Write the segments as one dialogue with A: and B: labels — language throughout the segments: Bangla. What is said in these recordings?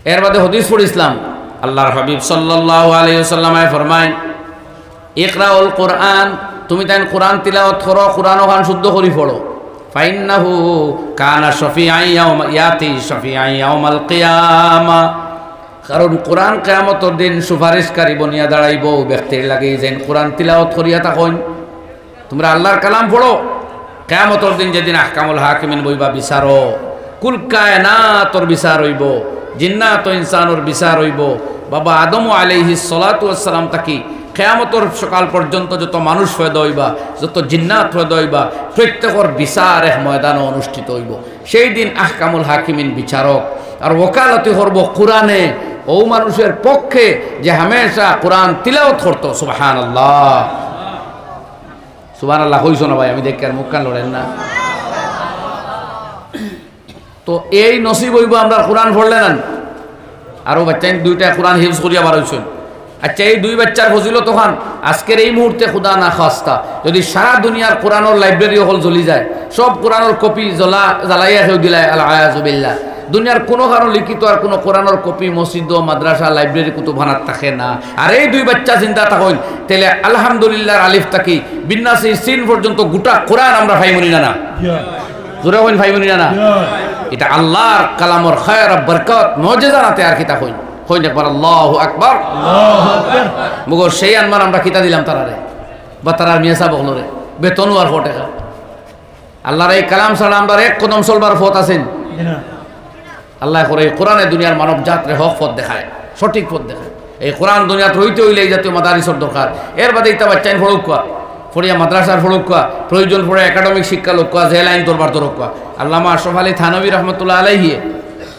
A: এর বাদে হদিস পড়িছিলাম আল্লাহর হাবিব সাল্লাল্লাহু আলাইহি ওয়াসাল্লামে ফরমায় ইকরাউল কোরআন, তুমি তাই কোরআন তিলাওয়াত করো, কোরআন ওখান শুদ্ধ করে পড়ো। ফাইন্নাহু কানা শাফিআন ইয়াতি শাফিআন ইয়াউমাল কিয়ামা, কারণ কোরআন কিয়ামতের দিন সুপারিশকারী বনিয়া দাঁড়াইব ব্যক্তির লাগে যেন কোরআন তিলাওয়াত করিয়া থাকুন। তোমরা আল্লাহর কালাম পড়ো, কিয়ামতের দিন যেদিন আহকামুল হাকিমিন বইবা বিচারো, কুল কায়নাতর বিচার হইব, জিন্নাত ও ইনসানর বিচার হইব। বাবা আদম আলাইহিস সালাতু ওয়াস সালাম তাকি কিয়ামতের সকাল পর্যন্ত যত মানুষ পয়দা হইবা, যত জিন্নাত পয়দা হইবা, প্রত্যেকের বিচার এক ময়দানে অনুষ্ঠিত হইব। সেই দিন আহকামুল হাকিমিন বিচারক আর ওকালতি করব কোরআনে ও মানুষের পক্ষে যে হামেশা কোরআন তিলাওয়াত করতো। সুবহানাল্লাহ, সুবহানাল্লাহ কইছো না ভাই? আমি দেখি আর মুখ কান লড়েন না। তো এই নসিব হইব আমরা কোরআন পড়লে না। আরও বাচ্চা দুইটা কোরআন হিফজ করিয়া বার হইছেন। আচ্ছা, এই দুই বাচ্চার ফজিল তখন আজকের এই মুহূর্তে খুদা না খাস্তা যদি সারা দুনিয়ার কোরআনের লাইব্রেরি হল জ্বলি যায়, সব কোরআনের কপি জ্বালাইয়া কেউ দিলায় আলহায়াজুবিল্লাহ, দুনিয়ার কোনো কারণ লিখিত আর কোনো কোরআনের কপি মসজিদ মাদ্রাসা লাইব্রেরি কুতুবখানাত থাকে না। আর এই দুই বাচ্চা চিন্তা থাকেন তাহলে আলহামদুলিল্লাহ আলিফ থাকি বিন্যাসী সিন পর্যন্ত গোটা কোরআন আমরা ভাইমনি না না জোরে হইন ভাইমনি না না। এটা আল্লাহর কালামর খায়র বরকত মুজিজা নাতে আর কিতা হইন হইন একবার আল্লাহু আকবার মগর সেই আনমান আমরা কিতা দিলাম তারারে বা তারার মিয়াসা বগলরে বেতনও আর ফটে আল্লাহর এই কালাম ছাড়া আমরা এক কদম চলবার পথ আছেন আল্লাহ করে কোরআনে দুনিয়ার মানব জাতরে হক পথ দেখায়, সঠিক পথ দেখায়। এই কোরআন দুনিয়াত রইতে হইলে এই জাতীয় মাদারিসর দরকার। এর বাদে ইতা বাচ্চাইন ফড়ুকা ফড়িয়া মাদ্রাসার ফড়ুকা প্রয়োজন পড়ে একাডেমিক শিক্ষা লোকা জেল আইন তোরবার দরকা। আল্লামা আশরাফ আলী থানভী রহমতুল্লাহ আলাইহি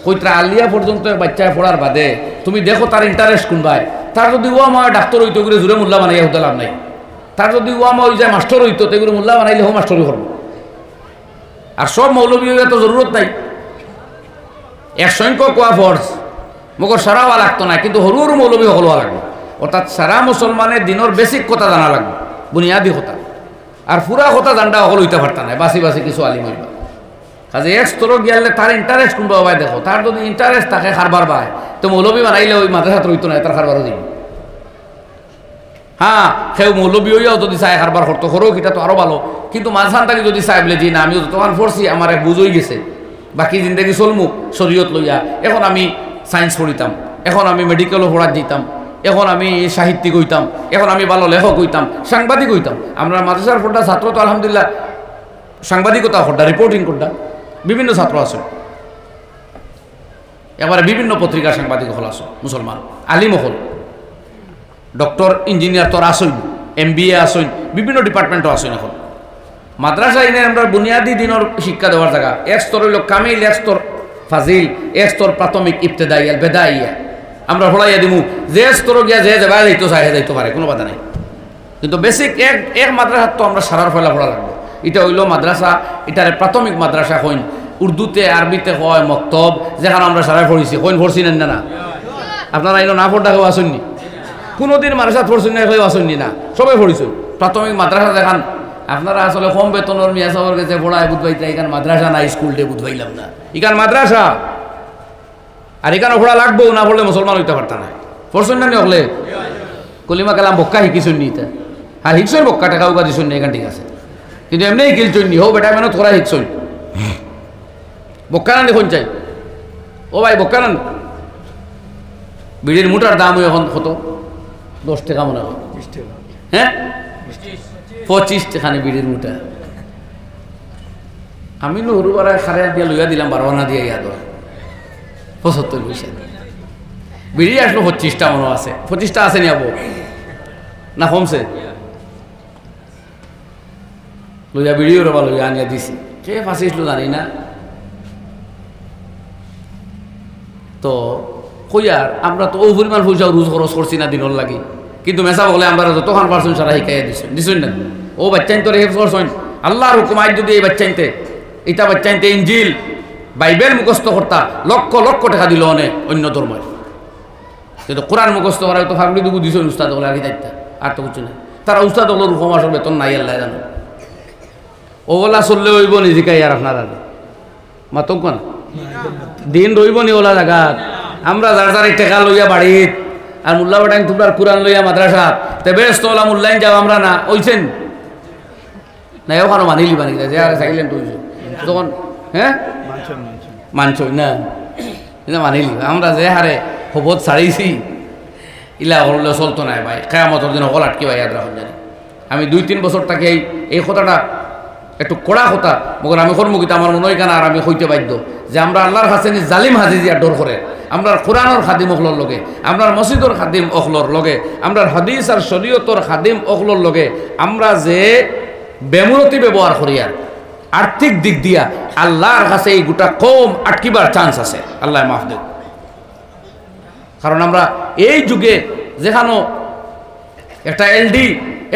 A: কইত্রা আলিয়া পর্যন্ত বাচ্চায় পড়ার বাদে তুমি দেখো তার ইন্টারেস্ট কোনবায়। তার যদি ও আমার ডাক্তার হইতো এগুলো জুড়ে মোল্লা বানাইয়া হতে লাভ নাই। তার যদি ও আমার ওই যায় মাস্টার হইতো তো এগুলো মোল্লা বানাইলে হো মাস্টারই করবো। আর সব মৌলবী তো জরুরত নাই, এক সংখ্যক কোয়া ফর্স মগর সারা হওয়া লাগতো না, কিন্তু হরু হরু মৌলবী হল হওয়া লাগবে। অর্থাৎ সারা মুসলমানের দিনের বেসিক কথা জানা লাগবে, বুনিয়াদী কথা। আর পুরা কথা জানটা হল হইতে পারত না, বাসি বাসি কিছু আলিম হইবা। কাজে এক স্তর গিয়ালে তার ইন্টারেস্ট কোনবা ভাই দেখো, তার যদি ইন্টারেস্ট থাকে খারবার পায় তো মৌলবী বানাইলে ওই মাদ্রাসাত রইতো না, তার খারবারও দিন। হ্যাঁ, সেও মৌলবী হইয়াও যদি চায় খারবার করতো হরো কিটা তো আরও ভালো, কিন্তু মাঝখান থেকে যদি চাই বলে যে না আমিও তখন পড়ছি আমার এক বুঝ হয়ে গেছে, বাকি জিন্দগি চলমু শরীয়ত লইয়া, এখন আমি সায়েন্স পড়িতাম, এখন আমি মেডিকেলও পড়ার যেতাম, এখন আমি সাহিত্যিক হইতাম, এখন আমি ভালো লেখক হইতাম, সাংবাদিক হইতাম। আমরা মাদ্রাসার পড়া ছাত্র তো আলহামদুলিল্লাহ সাংবাদিকতা পড়া, রিপোর্টিং করটা বিভিন্ন ছাত্র আছে, এবারে বিভিন্ন পত্রিকার সাংবাদিক হল আছে, মুসলমান আলিম হল, ডক্টর ইঞ্জিনিয়ার তোর আসইন, MBA আসইন, বিভিন্ন ডিপার্টমেন্টও আসইন। এখন মাদ্রাসা ইনে আমরা বুনিয়াদী দিনের শিক্ষা দেওয়ার জায়গা। এক স্তর হইল কামিল, এক স্তর ফাজিল, এক স্তর প্রাথমিক ইবতেদাইয়া বেদাইয়া আমরা পড়াইয়া দিমু। যে স্তর গিয়া যে যাবা যাইতো চাই যাইতে পারে, কোনো বাধা নাই, কিন্তু বেসিক এক মাদ্রাসা তো আমরা সারার ফেলা পড়া লাগবে। এটা হইল মাদ্রাসা, এটার প্রাথমিক মাদ্রাসা হইন। উর্দুতে আরবিতে হয় মক্তব, যেখানে আমরা সারাই পড়িছি হইন পড়ছিলেন না? আপনারা এলো না পড়া কেউ আসেননি? কোনোদিন মাদ্রাসা পড়ছেন না কেউ আসেননি? না, সবাই পড়িছেন। প্রাথমিক মাদ্রাসা দেখান আপনারা আসলে কম বেতনের মিয়া সাহর কাছে পড়ায় বুধবাইতে, এখানে মাদ্রাসা না, স্কুলটে বুধবাইলাম না, এখানে মাদ্রাসা। আর এখানে পড়া লাগবো, না পড়লে মুসলমান হইতে পারত না। পড়ছেন না হলে কলিমা কালাম বক্কা শিখিছুন নি, আর শিখছুন বক্কা টাকা উকা দিছুন না, এখান ঠিক আছে, কিন্তু এমনি গিলছুন নি, হো বেটা মেহনত করা শিখছুন। বক্কা নান দেখুন চাই, ও ভাই বক্কা নান। বিড়ির মুটার দাম এখন কত? 10 টাকা মনে হয়, হ্যাঁ 25 টাকা বিড়ির মুটা। আমি নুরুবারা খারে দিয়ে লইয়া দিলাম 12 আনা দিয়ে ইয়াদ 75 পয়সা। বিড়ি আসলো 25টা মনে আছে, 25টা আছে নি আবো না কমছে? লইয়া বিড়িও রবা লইয়া আনিয়া দিছি, কে ফাঁসিছিল জানি না। তো কইয়ার আমরা তো ও পরিমাণ পয়সা রুজ খরচ করছি না দিনের লাগি, কিন্তু মেসা বলে আমরা যতক্ষণ পারছেন সারা শিখাইয়া দিছেন না। ও বাচ্চাইন তো রেফ করছেন আল্লাহর হুকুম। আজ যদি এই বাচ্চাইনতে এটা বাচ্চাইনতে ইঞ্জিল বাইবেল মুখস্থ করতা লক্ষ লক্ষ টাকা দিল অনেক অন্য ধর্মের, কিন্তু কোরআন মুখস্থ করা তো ফাগলি দুগু দিছেন উস্তাদ হলে আর দায়িত্ব আর তো কিছু না। তারা উস্তাদ হলো রুকম আসল বেতন নাই আল্লাহ জানো। ওলা চললে হইব নিজেকাই আর আপনার আগে মাতক না দিন রইব নি ওলা জায়গা আমরা যার যার টেকা লইয়া বাড়িত আর মোল্লা বাটাইন তোমরা কোরআন লইয়া মাদ্রাসাত তে বেস্ত হলাম উল্লাইন যাও আমরা না ওইছেন না ওখানে মানিলি বানি যে আর সাইলেন্ট হইছে তখন হ্যাঁ মানছই না এটা মানিলি আমরা যে হারে হবত ছাড়িয়েছি ইলা হলে চলতো না ভাই কেয়ামতের দিন হল আটকে ভাই ইয়াদ রাখুন জানি আমি 2-3 বছর থাকি এই কথাটা একটু কড়া কথা মগর আমি কর্মকিতা আমার মনে হয় কেন আর আমি হইতে বাধ্য যে আমরা আল্লাহর কাছে জালিম হাজিজিয়া ডর করে আমরা কোরআনের খাদিম অখলর লগে আমরা মসজিদর খাদিম অখলর লগে আমরা হাদিস আর শরীয়তর খাদিম অখলর লগে আমরা যে বেমুরতি ব্যবহার করি আর আর্থিক দিক দিয়া আল্লাহর কাছে এই গোটা কম আটকিবার চান্স আছে আল্লাহ মাফ দেব কারণ আমরা এই যুগে যেখানো একটা এলডি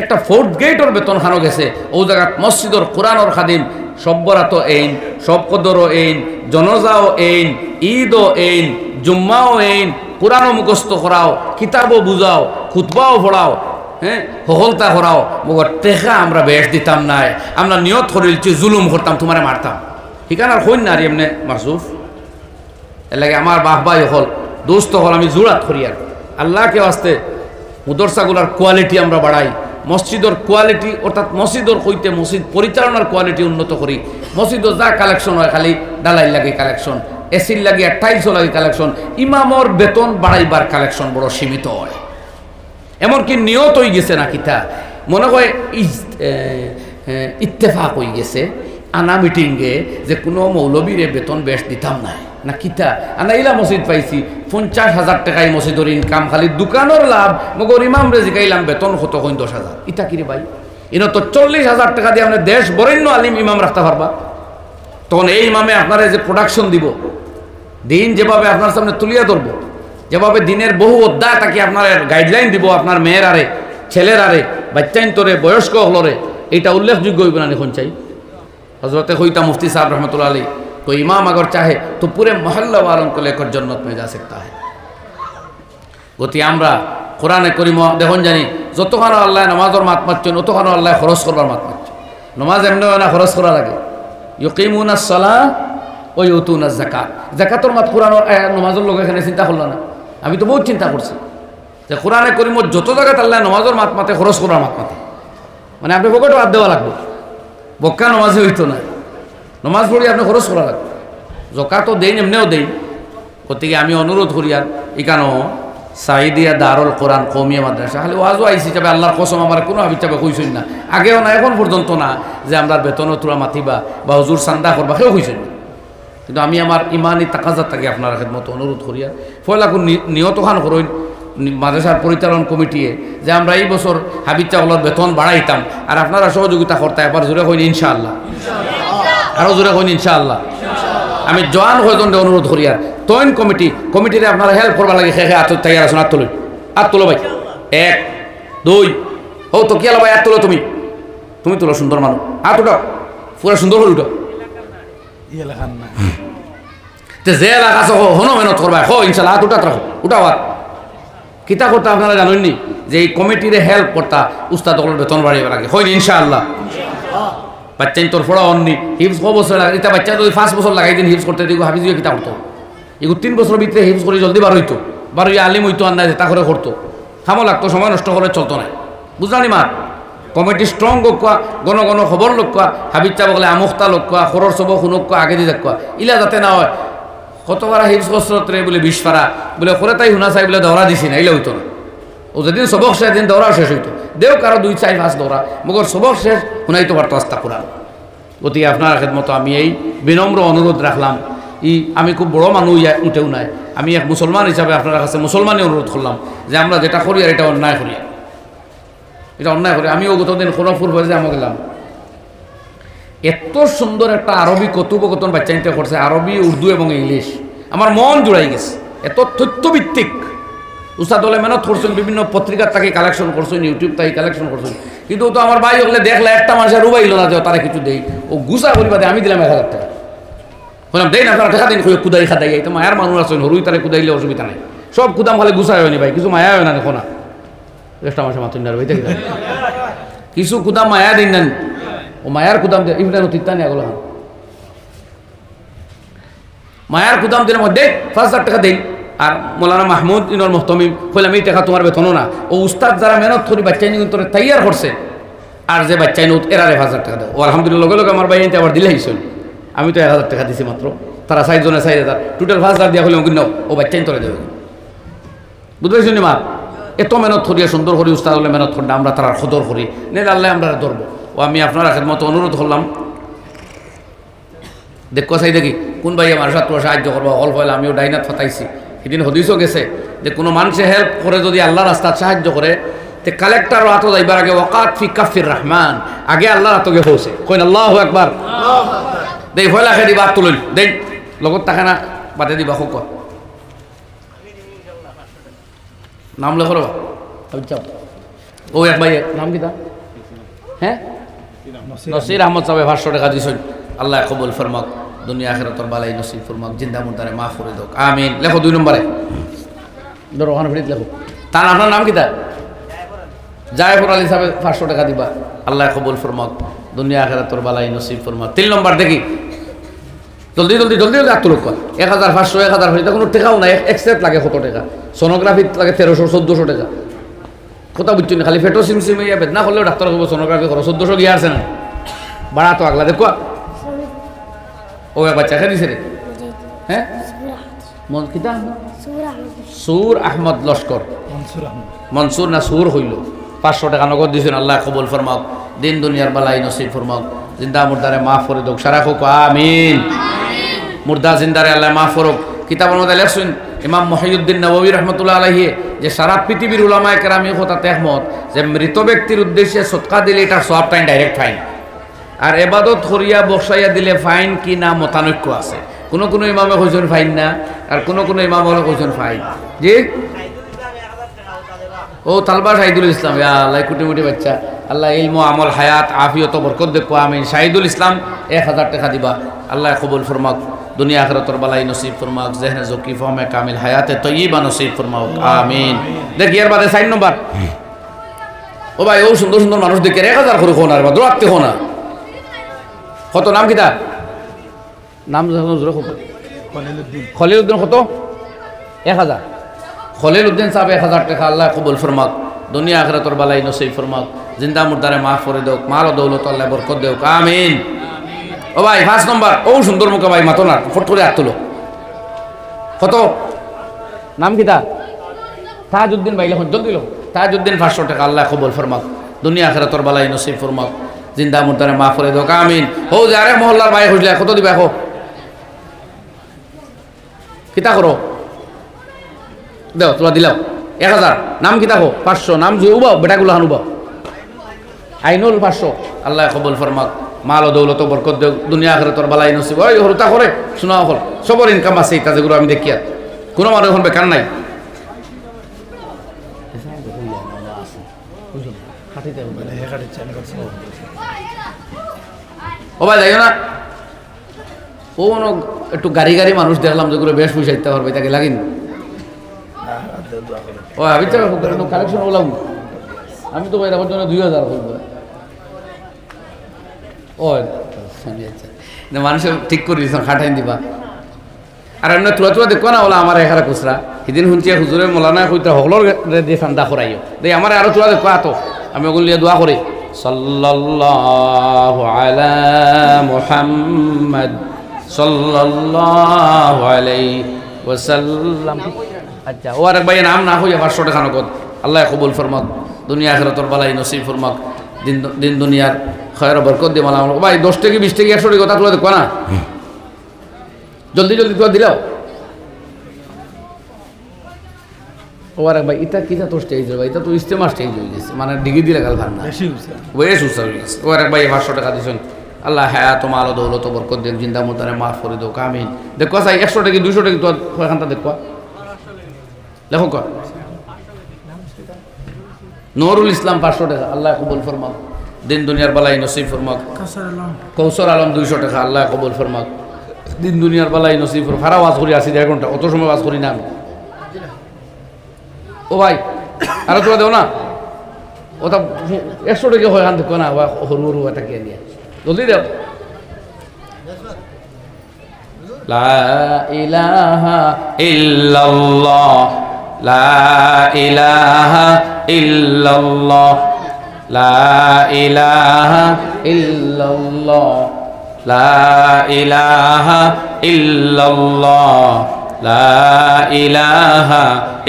A: একটা 4th গেটর বেতন খানো গেছে ও জায়গা মসজিদর কোরআনর খাদিম সব্বরাতো এইন সব কদরও এইন জনজাও এইন ঈদও এইন জুম্মাও এইন কোরআনও মুখস্থ করাও কিতাবও বুঝাও খুতবাও পড়াও হ্যাঁ হলতা করাও মগর টেকা আমরা বেশ দিতাম নাই আমরা নিয়ত করিলছি জুলুম করতাম তোমারে মারতাম ঠিকানা আর হইন না আর এমনি মাসুফ এর লাগে আমার বাহ ভাই হল দোস্ত হল আমি জোরাত করি আর আল্লাহকে আসতে মুদরসাগুলার কোয়ালিটি আমরা বাড়াই মসজিদর কোয়ালিটি অর্থাৎ মসজিদর কইতে মসজিদ পরিচালনার কোয়ালিটি উন্নত করি মসজিদর যা কালেকশন হয় খালি ডালাই লাগে কালেকশন এসির লাগে আর টাইলসও লাগে কালেকশন ইমামর বেতন বাড়াইবার কালেকশন বড় সীমিত হয় এমনকি নিয়ত হয়ে গেছে না কিতা মনে হয় ইত্তেফাক হয়ে গেছে আনা মিটিংয়ে যে কোনো মৌলবীরে বেতন বেশ দিতাম নাই না কিতা আনা ইলা মসজিদ পাইছি 50,000 টাকায় মসজিদর ইনকাম খালি দোকানের লাভ মগর ইমাম রে জিগাইলাম বেতন কত কইন 10,000 ইটা কিরে ভাই ইনো তো 40,000 টাকা দিয়ে আপনি দেশ বরেণ্য আলিম ইমাম রাখতে পারবা তখন এই ইমামে আপনারা যে প্রোডাকশন দিব দিন যেভাবে আপনার সামনে তুলিয়া ধরবো যেভাবে দিনের বহু অধ্যায় তাকে আপনার গাইডলাইন দিব আপনার মেয়ের আরে ছেলের আরে বাচ্চাইন তোরে বয়স্ক হলরে এইটা উল্লেখযোগ্য হইব না এখন চাই হজরতে হইতা মুফতি সাহেব रहमतुल्लाह अलैह तो इमाम अगर चाहे तो पूरे मोहल्ला वालों को लेकर जन्नत में जा सकता है গতি আমরা কোরআনে করিম দেখুন জানি যতখানো আল্লাহ নামাজের মাত মারছেন অতখানো আল্লাহ খরচ করবার মাত মারছেন নামাজ এমনি না খরচ করা লাগে ইউকিমুনাস সালাহ ও ইউতুনাজ যাকাত যাকাতের মাত কোরআন নামাজের লোক এখানে চিন্তা করল না আমি তো বহুত চিন্তা করছি যে কোরআনে করিম যত জায়গায় আল্লাহ নামাজের মাত মাতে খরচ করার মাত মাতে মানে আপনি পকেটও হাত দেওয়া লাগবে বক্কা নামাজে হইতো না নামাজ পড়ি আপনি খরচ করা লাগবে জকাতও দেন এমনিও দেন গতিকে আমি অনুরোধ করি আর এখানেও সাইদিয়া দারুল কোরআন কৌমিয়া মাদ্রাসা খালি ওয়াজও আইসি যাবে আল্লাহর কসম আমার কোনো হিসাবে কইছেন না আগেও না এখন পর্যন্ত না যে আমরা বেতনও তোরা মাতিবা বা হুজুর চান্দা করবা কেউ কইছেন না কিন্তু আমি আমার ইমানি তাকাজাত থাকে আপনার মতো অনুরোধ করি আর ফয়লাকুন নিয়ত খান করইন মাদ্রাসার পরিচালন কমিটিয়ে যে আমরা এই বছর হাবিব চাওয়ালার বেতন বাড়াইতাম আর আপনারা সহযোগিতা করতে একবার জোরে হইনি ইনশাআল্লাহ আরও জোরে হইনি ইনশাআল্লাহ আমি জওয়ান হয়জন অনুরোধ করি আর তৈন কমিটিতে আপনারা হেল্প করবা লাগে খেয়ে আত্ম তাই আসুন আর তোলো ভাই 1 2 ও তো কি ভাই আর তোলো তুমি তোলো সুন্দর মানুষ হাত উঠাও পুরো সুন্দর করে উঠো যে এলাকা আছে হনো মেহনত করবা হো ইনশাল্লাহ হাত উঠাত রাখো উঠাও আর কিতা করতে আপনারা জানেননি যে এই কমিটিরে হেল্প করতা উস্তাদ বেতন বাড়িয়ে লাগে হয় ইনশাআল্লাহ বাচ্চাই তোর ফোড়া অন্যি হিপস ক বছর লাগে এটা বাচ্চা যদি 5 বছর লাগাই দিন হিপস করতে দিকে হাফিজ কিতা করতো এগুলো 3 বছরের ভিতরে হিপস করে জলদি বার হইতো বার হইয়া আলিম হইতো আন্দাজে তা করে করতো খামো লাগতো সময় নষ্ট করে চলতো না বুঝলানি মা কমিটি স্ট্রং লোকা গণ খবর লোকা হাবিজ চা বলে আমুখতা লোকা খরর সব শুনুক আগে দিয়ে দেখা ইলা যাতে না হয় কতবার হিপস কসরতরে বলে 20 পারা বলে করে তাই শুনা চাই বলে দৌড়া দিছি না ইলা হইতো না ও যেদিন সবক সেদিন দৌড়া শেষ হইতো দেও কারো 2 4 5 দৌড়া মগর সবক শেষ শুনাইতে পারতো আস্তা কোরআন গতিকে আপনার খেদমতো আমি এই বিনম্র অনুরোধ রাখলাম আমি খুব বড় মানুষ উঠেও নাই আমি এক মুসলমান হিসাবে আপনার কাছে মুসলমানই অনুরোধ করলাম যে আমরা যেটা করি আর এটা অন্যায় করি এটা অন্যায় করি আমিও গতদিন খোরাফুর হয়ে যে আমি গেলাম এত সুন্দর একটা আরবি কথোপকথন বাচ্চাইতে করছে আরবি উর্দু এবং ইংলিশ আমার মন জুড়াই গেছে এত তথ্যভিত্তিক উস্তাদ হলে মেহনত করছেন বিভিন্ন পত্রিকার তাকে কালেকশন করছেন ইউটিউব তাকে কালেকশন করছেন কিন্তু তো আমার ভাই হলে দেখলে একটা মানুষের রুবাইল না যে তারা কিছু দেই ও গুছা করিবা আমি দিলাম 1000 টাকা বললাম দেই না আপনারা টাকা দিন কুদাই খাদাই তো মায়ার মানুষ আছেন হরুই তারা কুদাইলে অসুবিধা নাই সব কুদাম খালি গুছাই হয়নি ভাই কিছু মায়া হয় না দেখো না একটা মাসে মাতুন না ভাই দেখি কিছু কুদাম মায়া দিন নেন ও মায়ার কুদাম ইমরান তিত্তানি আগলা মায়ার কুদাম দিনের মধ্যে 5000 টাকা দেই আর মৌলানা মাহমুদ ইনর মোহতমিম কইলাম এই টাকা তোমার বেতনও না ও উস্তাদ যারা মেহনত করি বাচ্চাই নিয়ে তোর তৈয়ার করছে আর যে বাচ্চাই নুত এরা 1,000 টাকা দেয় ও আলহামদুলিল্লাহ লগে লগে আমার ভাই এনতে আবার দিলে হিসেবে আমি তো 1,000 টাকা দিছি মাত্র তারা 4 জনে 4,000 টোটাল 5,000 দিয়া হলে নাও ও বাচ্চাই তোরে দেবে বুঝতে পারছি মা এত মেহনত করিয়া সুন্দর করি উস্তাদ হলে মেহনত করি আমরা তারা সদর করি নেই আল্লাহ আমরা ধরবো ও আমি আপনার মতো অনুরোধ করলাম দেখো চাই দেখি কোন ভাই আমার সাথে সাহায্য করবো অল্প হলে আমিও ডাইনাত ফাটাইছি সেদিন হদিসও গেছে যে কোনো মানুষে হেল্প করে যদি আল্লাহ রাস্তার সাহায্য করে তে কালেক্টর হাত যাইবার আগে ওয়াকাত ফি কাফির রহমান আগে আল্লাহ হাতকে পৌঁছে কইন আল্লাহু আকবার দেই ভয়লা খেদি বাত তুলুন দেই লগত টাকা না বাদে দিবা হোক নাম লেখো যাও ও এক ভাই নাম কি তা হ্যাঁ নসির আহমদ সাহেব 500 টাকা দিছেন আল্লাহ কবুল ফরমাক দুনিয়া আখিরাতের বালাই নসিব ফরমাক জিন্দা মুর্দারে মাফ করে দাও আমিন লেখো 2 নম্বরে ধরো ওখানে ফিরিত লেখো তার আপনার নাম কি তা জায়ফর আলী সাহেব 500 টাকা দিবা আল্লাহ কবুল ফরমাক দুনিয়া আখিরাতের বালাই নসিব ফরমাক 3 নম্বর দেখি জলদি জলদি জলদি জলদি আত্ম লোক 1,500 1,000 হইতা কোনো টাকাও নাই এক্সট্রা লাগে কত টাকা সোনোগ্রাফি লাগে 1300 1400 টাকা কথা বুঝছেন খালি ফেটো সিমসিম ইয়া বেদনা করলেও ডাক্তার কব সোনোগ্রাফি করো 1400 গিয়ে আসছে না বাড়া তো আগলা দেখো ও বাচ্চা খেয়ে দিছে রে হ্যাঁ মন কিতা সুর আহমদ লস্কর মনসুর না সুর হইল 500 টাকা নগদ দিছেন আল্লাহ কবুল ফরমাক দিন দুনিয়ার বালাই নসিব ফরমাক জিন্দা মুর্দারে মাফ করে দাও সারা হোক আমিন মুর্দা জিন্দারে আল্লাহ মাফ করুক কিতাবের মধ্যে লেখছেন ইমাম মহিউদ্দিন নববী রহমতুল্লাহ আলাইহি যে সারা পৃথিবীর উলামায়ে কেরামি কথাতে একমত যে মৃত ব্যক্তির উদ্দেশ্যে সদকা দিলে এটা সওয়াবটা ডাইরেক্ট ফাইন আর ইবাদত করিয়া বসাইয়া দিলে ফাইন কি না মতানৈক্য আছে কোন কোন ইমামে কইছেন ফাইন না আর কোন কোন ইমাম হলো কইছেন ফাইন জি ও তালবা শাহিদুল ইসলাম ইয়া আল্লাহ কুটি মুটি বাচ্চা আল্লাহ ইলম আমল হায়াত আফিয়ত বরকত দেখো আমিন শাহিদুল ইসলাম 1,000 টাকা দিবা আল্লাহ কবুল ফরমাক দুনিয়া আখিরাতের বালাই নসিব ফরমাক জহনে জকি ফহমে কামিল হায়াতে তয়্যিবা নসিব ফরমাক আমিন দেখি এর বাদে 4 নম্বর ও ভাই ও সুন্দর সুন্দর মানুষ দেখে 1,000 করে কোন আর বা দৌড়াতে কোন কত নাম কিতা নাম খলিলউদ্দিন কত 1,000 খলিলউদ্দিন সাহেব 1,000 টাকা আল্লাহ কবুল ফরমাক দুনিয়া আখিরাতের বালাই নসিব ফরমাক জিন্দা মুর্দারে মাফ করে দেও মাল ও দৌলত আল্লাহ বরকত দেও আমিন ও ভাই 5 নম্বর ও সুন্দর মুখে ভাই মাতো না ফট করে হাত তুলো কত নাম কিতা তাজউদ্দিন ভাই লেখুন জলদি লো তাজউদ্দিন 500 টাকা আল্লাহ কবুল ফরমাক দুনিয়া আখিরাতের বালাই নসিব ফরমাক জিন্দা মুর্দারে মাফ করে দেও আমিন ও যারে মহল্লার ভাই হইলে কত দিবা এখন কিতা করো দেও তোলা দিলাও 1,000 নাম কিতা হো 500 নাম যে উবাও বেটাগুলো হানুবাও আইনুল 500 আল্লাহ কবুল ফরমাক মাল ও দৌলত বরকত দেও দুনিয়া আখিরাতের বালাই নসিব ওই হরতা করে শোনা হল সবার ইনকাম আছে এটা যেগুলো আমি দেখি আর কোনো মানুষ এখন বেকার নাই ও ভাই যাইও না ও একটু গাড়ি গাড়ি মানুষ দেখলাম যেগুলো বেশ পয়সা দিতে পারবে তাকে লাগিন ও আমি তো কালেকশন বললাম আমি তো এরকম জন্য 2,000 করবো ও মানুষের ঠিক করে দিচ্ছ খাটাই দিবা আর এমনি তুলা তুলা দেখো না ওলা আমার এখানে খুচরা সেদিন শুনছি হুজুরে মোলানা কইতে সকলের দিয়ে ঠান্ডা করাইও দেই আমার আরো তুলা দেখো আতো আমি ওগুলো নিয়ে দোয়া করি সাল্লাল্লাহু আলা মুহাম্মদ সাল্লাল্লাহু আলাইহি ওয়াসাল্লাম আচ্ছা ও আর ভাই নাম না হইয়া 500 টাকা নগদ আল্লাহ কবুল ফরমাক দুনিয়া আখিরাতের বালাই নসিব ফরমাক দিন দুনিয়ার খয়র বরকত দিয়ে মালা ভাই 10 টাকা 20 টাকা 100 টাকা কথা তুলে দেখো না জলদি জলদি তুই দিলাও ও আর ভাই এটা কিটা তো স্টেজ ভাই এটা তো ইস্তেমা স্টেজ হয়ে গেছে মানে ডিগ্রি দিলে গাল ভার না বেশ উৎসাহ হয়ে গেছে ও আর ভাই 500 টাকা দিছেন আল্লাহ হায়াত মাল দৌলত বরকত দেখ জিন্দা মুর্দারে মাফ করে দাও আমিন দেখো চাই 100 টাকা 200 টাকা তো ওখানটা দেখো লেখো কর নুরুল ইসলাম 500 টাকা আল্লাহ কবুল ফরমাক দিন দুনিয়ার বালাই নসিব ফরমাক কৌশল আলম 200 টাকা আল্লাহ কবুল ফরমাক দিন দুনিয়ার বালাই নসিব ফরমাক সারা ওয়াজ করি আসি 1 ঘন্টা অত সময় ওয়াজ করি না আমি ও ভাই আরো তোরা দেও না ওটা 100 টাকা হয় দেখো না হরু হরু এটা কে নিয়ে জলদি দেও লা ইলাহা ইল্লাল্লাহ লা ইলাহা ইল্লাল্লাহ লা ইলাহা ইল্লাল্লাহ লা ইলাহা ইল্লাল্লাহ লা ইলাহা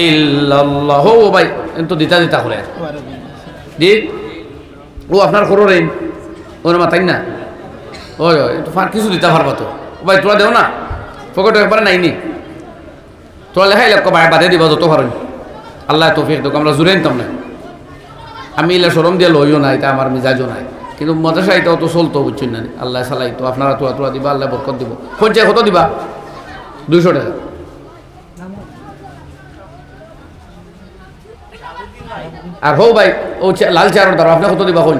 A: ইল্লাল্লাহ। ও ভাই তো দিতা দিতা করে দিক ও আপনার করো রে ওর মাথায় না ওই একটু ফার কিছু দিতে পারবা তো ভাই তোরা দেও না পকেটে একবারে নাইনি তোরা লেখাই লেখ বাদে দিবা যত পারেন আল্লাহ তৌফিক দেখ আমরা জুড়ে নিতাম না আমি এলে সরম দিয়ে লইও না এটা আমার মিজাজও নাই কিন্তু মাদ্রাসা এটাও তো চলতো বুঝছেন না আল্লাহ সালাই তো আপনারা তোরা তোরা দিবা আল্লাহ বরকত দিব কোন কত দিবা 200 টাকা আর হো ভাই ও লাল চার দ্বারা আপনি কত দিবা কোন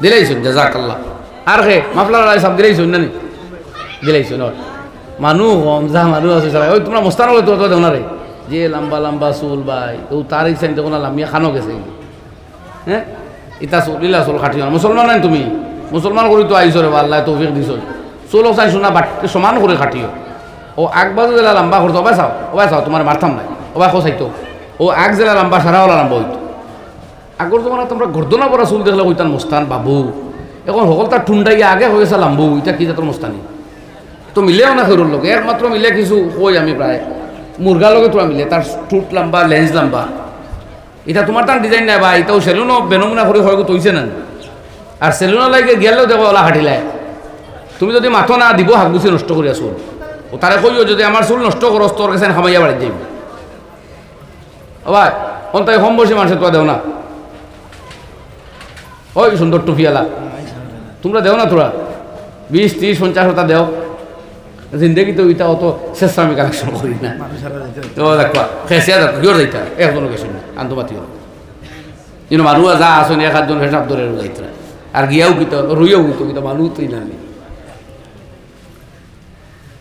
A: দিলাইছুন জাযাকাল্লাহ আর হে মাফলার সব দিলাইছুন না দিলাইছুন মানুষ কম যা মানুষ আছে সবাই ওই তোমরা মোস্তান হলে তোরা তো দেও না রে যে লম্বা লম্বা চুল ভাই ও তারিখ চাইতে কোনো লামিয়া খানো গেছে হ্যাঁ ইতা চুল ইলা চুল খাটি মুসলমান নাই তুমি মুসলমান করি তো আইসো রে আল্লাহ তৌফিক দিছ চুলও চাইছো না বাটকে সমান করে খাটিও ও আগবাজু জেলা লম্বা করতো ওবাই চাও তোমার মারতাম নাই ওবাই খোঁচাইতো ও আগ জেলা লম্বা সারাওয়ালা লম্বা হইতো আগর জমানা তোমরা গর্দনা পরা চুল দেখলে কইতান মুস্তান বাবু এখন সকল তার ঠুন্ডাই আগে হয়ে গেছে লাম্বু এটা কি জাতর মুস্তানি তো মিলেও না খেরুর লোক একমাত্র মিলে কিছু কই আমি প্রায় মুরগার লগে তোরা মিলে তার ঠুট লম্বা লেন্স লম্বা এটা তোমার তার ডিজাইন নাই বা এটাও সেলুনও বেনমুনা করে হয়তো তৈছে না আর সেলুনও লাগে গেলেও দেখো ওলা হাঁটিলায় তুমি যদি মাথো না দিব হাক গুছি নষ্ট করিয়া চুল ও তারা কইও যদি আমার চুল নষ্ট করো তোর কাছে খামাইয়া বাড়ি যাইব ও ভাই কোন তাই কম বসে মানুষের তোরা দেও না ওই সুন্দর টুপিয়ালা তোমরা দেও না তোরা 20, 30, 50 দেও জিন্দগি তো ওইটা অত শেষ আমি কালেকশন করি না তো দেখবা খেসিয়া দেখো কিয় যাইতা একজনও গেছিল আন্তমাতি কিন্তু মানুষ যা আসেন 1-8 জন হিসাব ধরে যাইত আর গিয়াও কিত রুইয়াও কিত কিন্তু মানুষ তুই না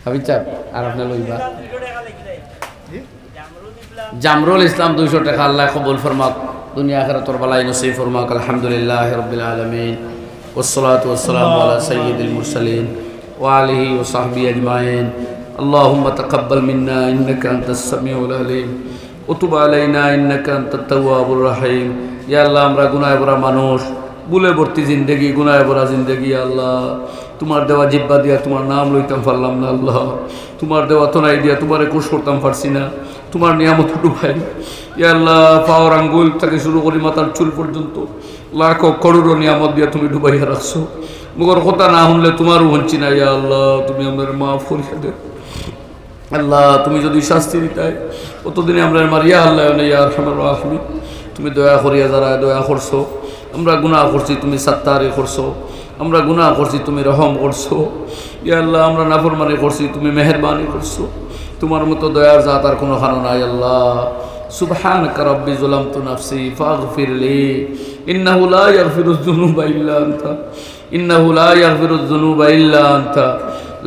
A: ভাবিছা আর আপনার লইবা জামরুল ইসলাম 200 টাকা আল্লাহ কবুল ফরমাক দুনিয়া আখিরাতের বালাই নসিব ফরমাক আলহামদুলিল্লাহি রাব্বিল আলামিন والصلاة والسلام على سيد المرسلين وآله وصحبه أجمعين اللهم تقبل منا إنك أنت السميع العليم وتب علينا إنك أنت التواب الرحيم يا الله আমরা গুনাহে ভরা মানুষ ভুলে ভর্তি জিন্দেগি গুনাহে ভরা জিন্দেগি আল্লাহ তোমার দেওয়া জিহ্বা দিয়া তোমার নাম লইতাম পারলাম না আল্লাহ তোমার দেওয়া তনাই দিয়া তোমারে কোষ করতাম পারছি না তোমার নিয়ামত ডুবাই ইয়া আল্লাহ পাওয়ার আঙ্গুল থেকে শুরু করি মাথার চুল পর্যন্ত লাখো করোড় নিয়ামত দিয়া তুমি ডুবাইয়া রাখছো মগর কথা না শুনলে তোমারও হচ্ছি না ইয়া আল্লাহ তুমি আমাদের মাফ করিয়া দে আল্লাহ তুমি যদি শাস্তি দিতাই অতদিনে আমরা মারিয়া আল্লাহ ইয়া আরহামার রাহিমিন তুমি দয়া করিয়া যারা দয়া করছো আমরা গুনাহ করছি তুমি সাত্তারি করছো আমরা গুনাহ করছি তুমি রহম করছো ইয়া আল্লাহ আমরা নাফরমানি করছি তুমি মেহেরবানি করছো তোমার মতো দয়ার জাত আর কোনো খানো নাই আল্লাহ সুবহানাকা রাব্বি যালামতু নাফসি ফাগফির লি ইন্নাহু লা ইয়াগফিরুয যুনুবা ইল্লা আনতা ইন্নাহু লা ইয়াগফিরুয যুনুবা ইল্লা আনতা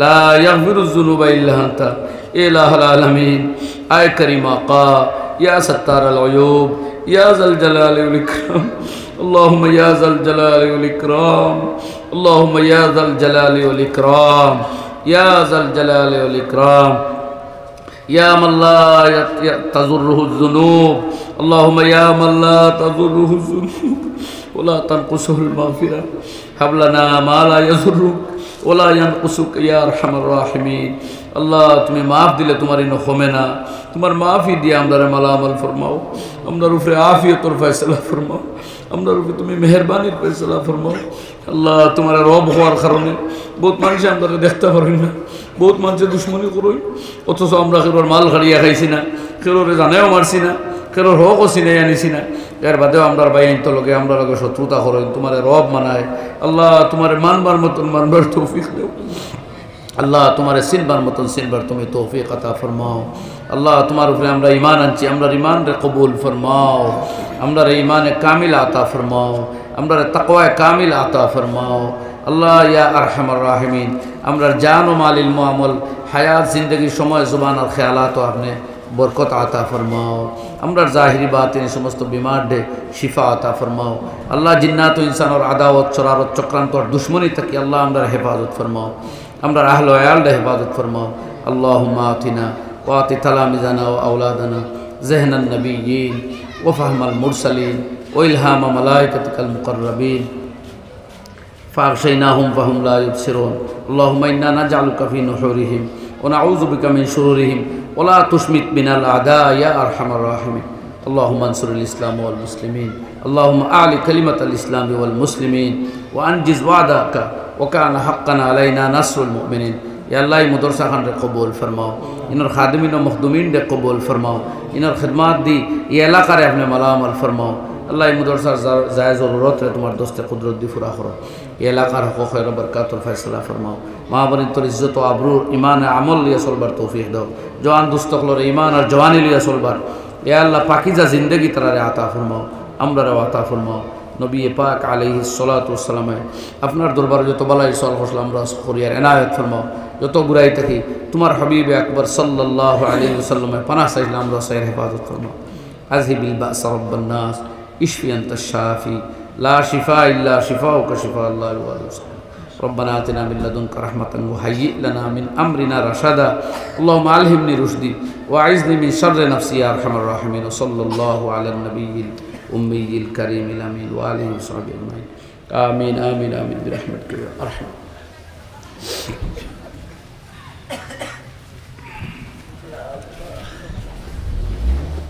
A: লা ইয়াগফিরুয যুনুবা ইল্লা আনতা ইলাহুল আলামিন আয় করিমা কা ইয়া সাত্তারাল উয়ুব ইয়া যাল জালালি ওয়াল ইকরাম اللهم يا ذا الجلال والإكرام اللهم يا ذا الجلال والإكرام يا ذا الجلال والإكرام يا من لا تضره الذنوب اللهم يا من لا تضره الذنوب ولا تنقصه المغفرة هب لنا ما لا يضرك ولا ينقصك يا أرحم الراحمين আল্লাহ তুমি মাফ দিলে তোমার ইনো কমে না তোমার মাফি দিয়ে আমরা মালামাল ফরমাও আমরার উপরে আফিয়তর ফয়সালা ফরমাও আমরার উপরে তুমি মেহেরবানির ফয়সালা ফরমাও আল্লাহ তোমার রব হওয়ার কারণে বহুত মানুষ আমরা দেখতে পারি না বহুত মানুষের দুশ্মনী করই অথচ আমরা কেউর মাল খাড়িয়া খাইছি না কেউরে জানেও মারছি না কেউর হকও চিনাই আনিছি না এর বাদেও আমরা বাইন তো লগে আমরা লগে শত্রুতা করই তোমার রব মানায় আল্লাহ তোমার মানবার মতন মানবার তৌফিক দেও আল্লাহ তোমার সিনবার মতন সিনবার তুমি তৌফিক আতা ফরমাও আল্লাহ তোমার উপরে আমরা ঈমান আনছি আমরা ঈমান রে কবুল ফরমাও আমরা ঈমানে কামিল আতা ফরমাও আমরা তাকওয়ায়ে কামিল আতা ফরমাও আল্লাহ ইয়া আরহামার রাহিমিন আমরা জান ও মাল ইলম আমল হায়াত জিন্দগির সময় জুবান আর খেয়ালাত আপনি বরকত আতা ফরমাও আমরা জাহিরি বাতিনি সমস্ত বিমার ডে শিফা আতা ফরমাও আল্লাহ জিন্নাত ও ইনসানের আদাওয়াত চরারত চক্রান্ত আর দুশ্মনী থেকে আল্লাহ আমরা হেফাজত ফরমাও আমরা আহলে ওয়ালদের হেফাজত ফরমাও اللهم آتنا وآت تلامذنا وأولادنا ذهن النبيين وفهم المرسلين وإلهام ملائكتك المقربين فأغشيناهم فهم لا يبصرون اللهم إنا نجعلك في نحورهم ونعوذ بك من شرورهم ولا تشمت بنا الأعداء يا أرحم الراحمين اللهم انصر الإسلام والمسلمين اللهم أعل كلمة الإسلام والمسلمين وأنجز وعدك وكان حقا علينا نصر المؤمنين يا الله مدرسة خان قبول فرماओ इनर खादिमीन और मखदूमीन दे कबूल फरमाओ इनर खिदमत दी ये इलाका रे अपने मलामल फरमाओ अल्लाह मदरसा जायज़ ज़रूरत है तुम्हारे दोस्त कुदरत दी फुरा करो ये इलाका रखो खैर बरकत और फैसला फरमाओ माँ बनी तो इज्जत व आबरूर ईमान अमल लिया सोलबर तौफीक दो जवान दोस्तों को ईमान और जवानी लिया सोलबर या अल्लाह पाकीज़ा ज़िंदगी तरह रे आता फरमाओ अमर रे आता फरमाओ नबी पाक अलैहिस्सलातु वस्सलाम अपनार दरबार जो तो बलाई सल हौसलाम रस करियर इनायत फरमाओ जो तो बुराई तकी तुम्हार हबीब अकबर सल्लल्लाहु अलैहि वसल्लम पनाह से इस्लाम रसैर हिफाजत फरमाओ अज़हिबिल बअस रब्बन नास इश्फि अंत शाफी ला शिफा इल्ला शिफाउक शिफा अल्लाह रब्बना आतिना मिन लदुनक रहमतन व हय्यि लना मिन अमरिना रशदा अल्लाहुम्मा अलहिमनी रुश्दी व अइज़नी मिन शर्रि नफ्सी या अरहमर राहिमीन सल्लल्लाहु अला नबिय्यिल उम्मिय्यिल करीमिल अमीन व आलिहि व सहबिहि अजमईन आमीन आमीन आमीन बिरहमतिका या अरहम